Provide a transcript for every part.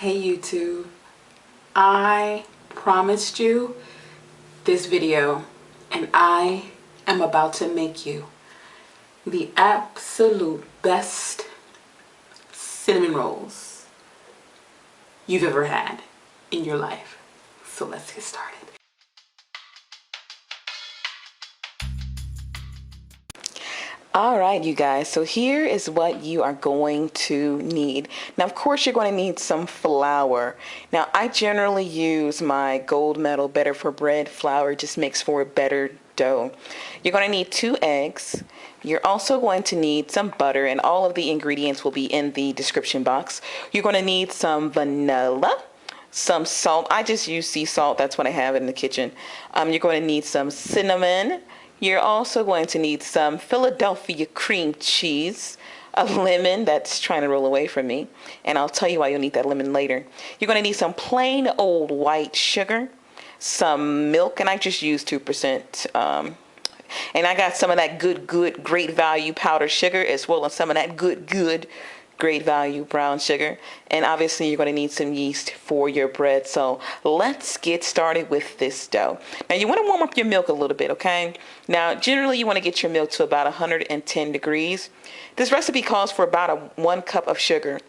Hey YouTube, I promised you this video and I am about to make you the absolute best cinnamon rolls you've ever had in your life. So let's get started. Alright you guys, so here is what you are going to need. Now of course you're going to need some flour. Now I generally use my gold medal better for bread flour, just makes for a better dough. You're going to need 2 eggs. You're also going to need some butter, and all of the ingredients will be in the description box. You're going to need some vanilla, some salt. I just use sea salt, that's what I have in the kitchen. You're going to need some cinnamon. You're also going to need some Philadelphia cream cheese, a lemon that's trying to roll away from me, and I'll tell you why you'll need that lemon later. You're going to need some plain old white sugar, some milk, and I just use 2%. And I got some of that good great value powdered sugar, as well as some of that good great value brown sugar, and obviously you're going to need some yeast for your bread. So let's get started with this dough. Now you want to warm up your milk a little bit, okay? Now generally you want to get your milk to about 110 degrees. This recipe calls for about 1 cup of sugar.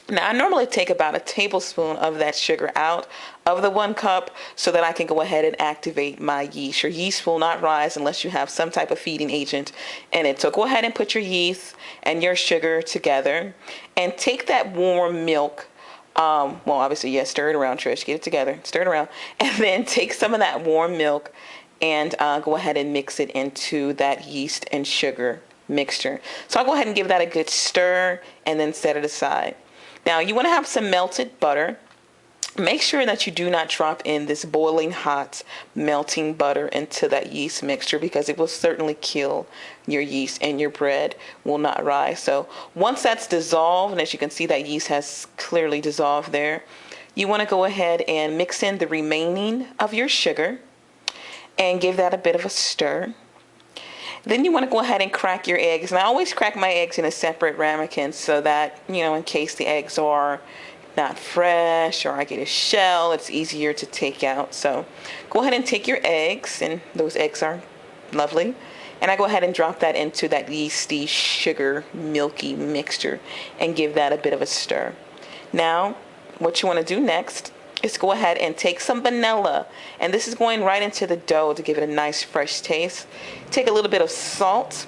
Now I normally take about a tablespoon of that sugar out of the 1 cup so that I can go ahead and activate my yeast. Your yeast will not rise unless you have some type of feeding agent in it. So go ahead and put your yeast and your sugar together and take that warm milk. Well, obviously, yes, stir it around, Trish. Get it together. Stir it around. And then take some of that warm milk and go ahead and mix it into that yeast and sugar mixture. So I'll go ahead and give that a good stir and then set it aside. Now you want to have some melted butter. Make sure that you do not drop in this boiling hot melting butter into that yeast mixture, because it will certainly kill your yeast and your bread will not rise. So once that's dissolved, and as you can see that yeast has clearly dissolved there, you want to go ahead and mix in the remaining of your sugar and give that a bit of a stir. Then you want to go ahead and crack your eggs. And I always crack my eggs in a separate ramekin so that, in case the eggs are not fresh or I get a shell, it's easier to take out. So go ahead and take your eggs, and those eggs are lovely. And I go ahead and drop that into that yeasty, sugar, milky mixture and give that a bit of a stir. Now, what you want to do next is go ahead and take some vanilla, and this is going right into the dough to give it a nice fresh taste. Take a little bit of salt,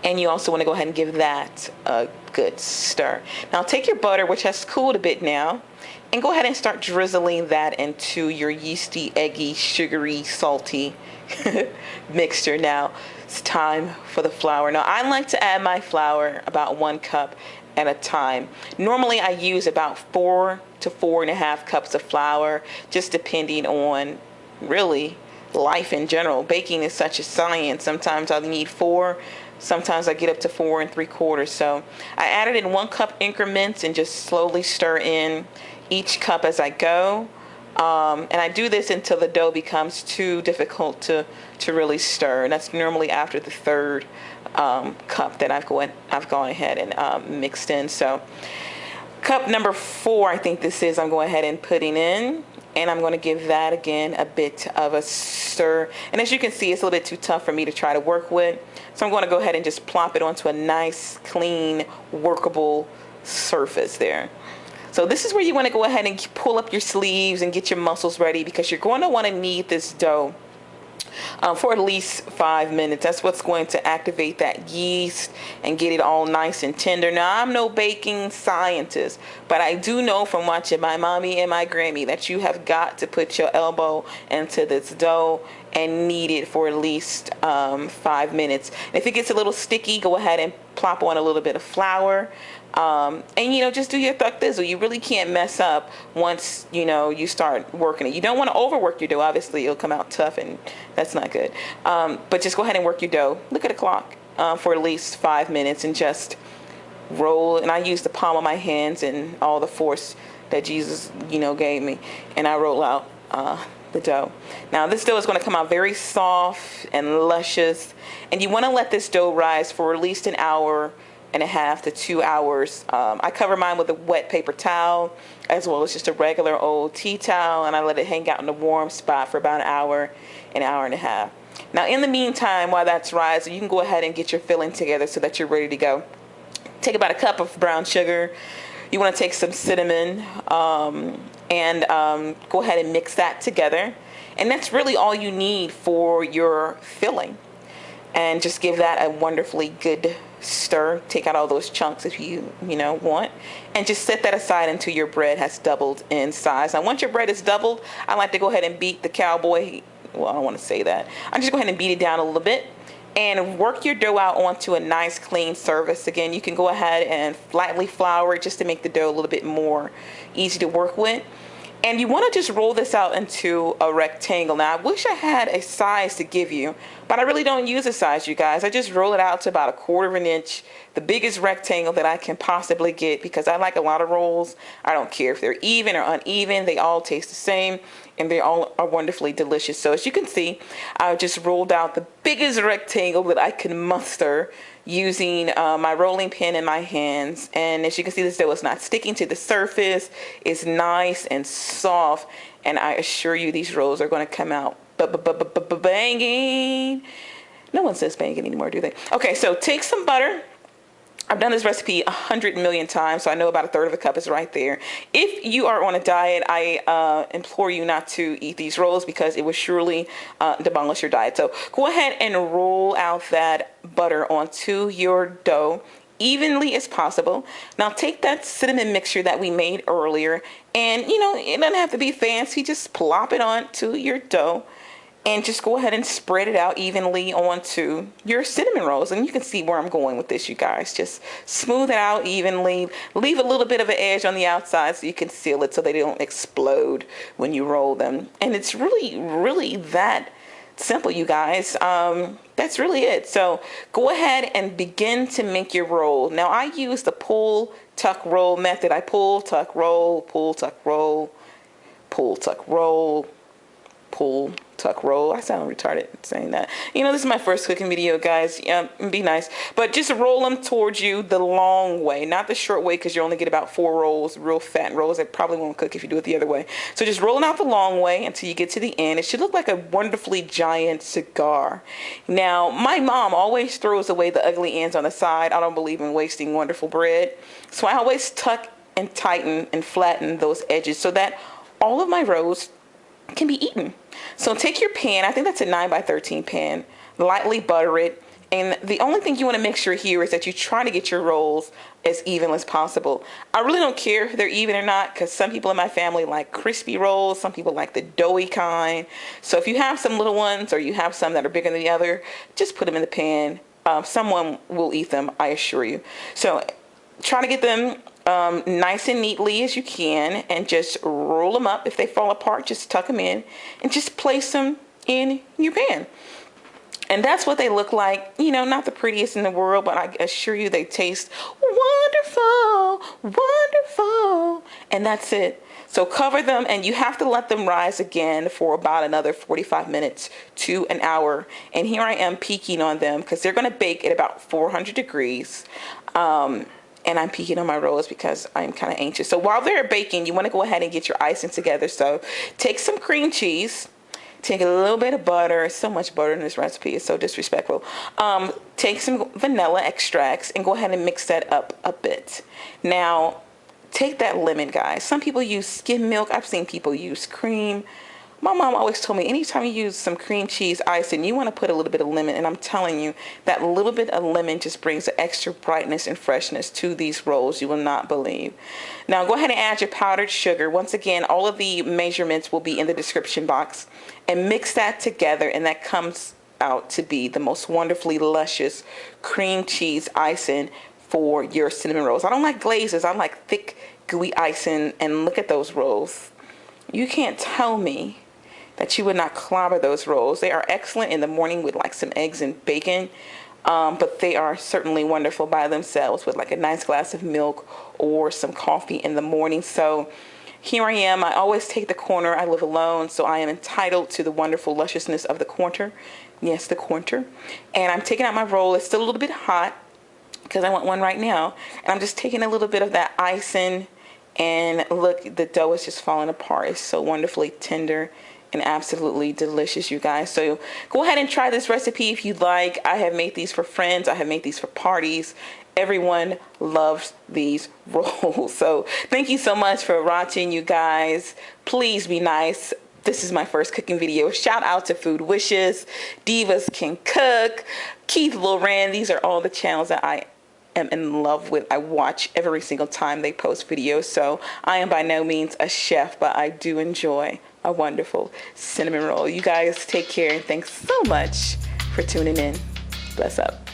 and you also want to go ahead and give that a good stir. Now take your butter, which has cooled a bit now, and go ahead and start drizzling that into your yeasty, eggy, sugary, salty mixture. Now it's time for the flour. Now I like to add my flour about 1 cup at a time. Normally I use about 4 to 4.5 cups of flour, just depending on really life in general. Baking is such a science. Sometimes I need 4, sometimes I get up to 4 3/4. So I add it in 1 cup increments and just slowly stir in each cup as I go. And I do this until the dough becomes too difficult to really stir. And that's normally after the 3rd cup that I've gone ahead and mixed in. So cup number 4, I think this is, I'm going ahead and putting in, and I'm going to give that again a bit of a stir. And as you can see, it's a little bit too tough for me to try to work with, so I'm going to go ahead and just plop it onto a nice, clean, workable surface there. So this is where you want to go ahead and pull up your sleeves and get your muscles ready, because you're going to want to knead this dough for at least 5 minutes. That's what's going to activate that yeast and get it all nice and tender. Now, I'm no baking scientist, but I do know from watching my mommy and my Grammy that you have got to put your elbow into this dough and knead it for at least 5 minutes. If it gets a little sticky, go ahead and plop on a little bit of flour. And just do your thuck thizzle. You really can't mess up once you start working it. You don't want to overwork your dough. Obviously it'll come out tough, and that's not good. But just go ahead and work your dough. Look at the clock for at least 5 minutes, and just roll. And I use the palm of my hands and all the force that Jesus gave me, and I roll out the dough. Now this dough is going to come out very soft and luscious, and you want to let this dough rise for at least 1 hour and a half to 2 hours. I cover mine with a wet paper towel as well as just a regular old tea towel, and I let it hang out in a warm spot for about an hour and a half. Now in the meantime, while that's rising, you can go ahead and get your filling together so that you're ready to go. Take about a cup of brown sugar. You want to take some cinnamon and go ahead and mix that together. And that's really all you need for your filling. And just give that a wonderfully good stir. Take out all those chunks if you want, and just set that aside until your bread has doubled in size. Now once your bread is doubled, I like to go ahead and beat the cowboy. Well, I don't want to say that. I just go ahead and beat it down a little bit and work your dough out onto a nice clean surface. Again, you can go ahead and lightly flour it just to make the dough a little bit more easy to work with. And you want to just roll this out into a rectangle. Now, I wish I had a size to give you, but I really don't use a size, you guys. I just roll it out to about 1/4 of an inch, the biggest rectangle that I can possibly get, because I like a lot of rolls. I don't care if they're even or uneven. They all taste the same, and they all are wonderfully delicious. So as you can see, I just rolled out the biggest rectangle that I can muster using my rolling pin in my hands. And as you can see, this dough is not sticking to the surface. It's nice and soft, and I assure you these rolls are going to come out banging. No one says banging anymore, do they? Okay, so take some butter. I've done this recipe 100 million times, so I know about 1/3 of a cup is right there. If you are on a diet, I implore you not to eat these rolls because it will surely demolish your diet. So go ahead and roll out that butter onto your dough evenly as possible. Now take that cinnamon mixture that we made earlier, and it doesn't have to be fancy. Just plop it onto your dough and just go ahead and spread it out evenly onto your cinnamon rolls. And you can see where I'm going with this, you guys. Just smooth it out evenly. Leave a little bit of an edge on the outside so you can seal it so they don't explode when you roll them. And it's really, really that simple, you guys. That's really it. So go ahead and begin to make your roll. Now I use the pull, tuck, roll method. I pull, tuck, roll, pull, tuck, roll, pull, tuck, roll, pull, tuck, roll. I sound retarded saying that. This is my first cooking video, guys. Be nice. But just roll them towards you the long way, not the short way, because you only get about 4 rolls, real fat rolls that probably won't cook if you do it the other way. So just roll it out the long way until you get to the end. It should look like a wonderfully giant cigar. Now, my mom always throws away the ugly ends on the side. I don't believe in wasting wonderful bread. So I always tuck and tighten and flatten those edges so that all of my rolls can be eaten. So take your pan, I think that's a 9x13 pan, lightly butter it, and the only thing you want to make sure here is that you try to get your rolls as even as possible. I really don't care if they're even or not, because some people in my family like crispy rolls, some people like the doughy kind. So if you have some little ones or you have some that are bigger than the other, just put them in the pan. Someone will eat them, I assure you. So try to get them nice and neatly as you can, and just roll them up. If they fall apart, just tuck them in and just place them in your pan. And that's what they look like. Not the prettiest in the world, but I assure you they taste wonderful, wonderful. And that's it. So cover them, and you have to let them rise again for about another 45 minutes to an hour. And here I am peeking on them because they're going to bake at about 400 degrees. And I'm peeking on my rolls because I'm kind of anxious. So while they're baking, you want to go ahead and get your icing together. So take some cream cheese, take a little bit of butter. So much butter in this recipe. It's so disrespectful. Take some vanilla extracts and go ahead and mix that up a bit. Now, take that lemon, guys. Some people use skim milk. I've seen people use cream. My mom always told me anytime you use some cream cheese icing, you want to put a little bit of lemon. And I'm telling you, that little bit of lemon just brings an extra brightness and freshness to these rolls. You will not believe. Now go ahead and add your powdered sugar. Once again, all of the measurements will be in the description box. And mix that together, and that comes out to be the most wonderfully luscious cream cheese icing for your cinnamon rolls. I don't like glazes. I like thick, gooey icing. And look at those rolls. You can't tell me that you would not clobber those rolls. They are excellent in the morning with like some eggs and bacon, but they are certainly wonderful by themselves with like a nice glass of milk or some coffee in the morning. So here I am. I always take the corner. I live alone, so I am entitled to the wonderful lusciousness of the corner. Yes, the corner. And I'm taking out my roll. It's still a little bit hot. because I want one right now. And I'm just taking a little bit of that icing, and look, the dough is just falling apart. It's so wonderfully tender and absolutely delicious, you guys. So go ahead and try this recipe if you'd like. I have made these for friends. I have made these for parties. Everyone loves these rolls. So thank you so much for watching, you guys. Please be nice. This is my first cooking video. Shout out to Food Wishes, Divas Can Cook, Keith Loran. These are all the channels that I am in love with. I watch every single time they post videos. So I am by no means a chef, but I do enjoy a wonderful cinnamon roll. You guys take care, and thanks so much for tuning in. Bless up.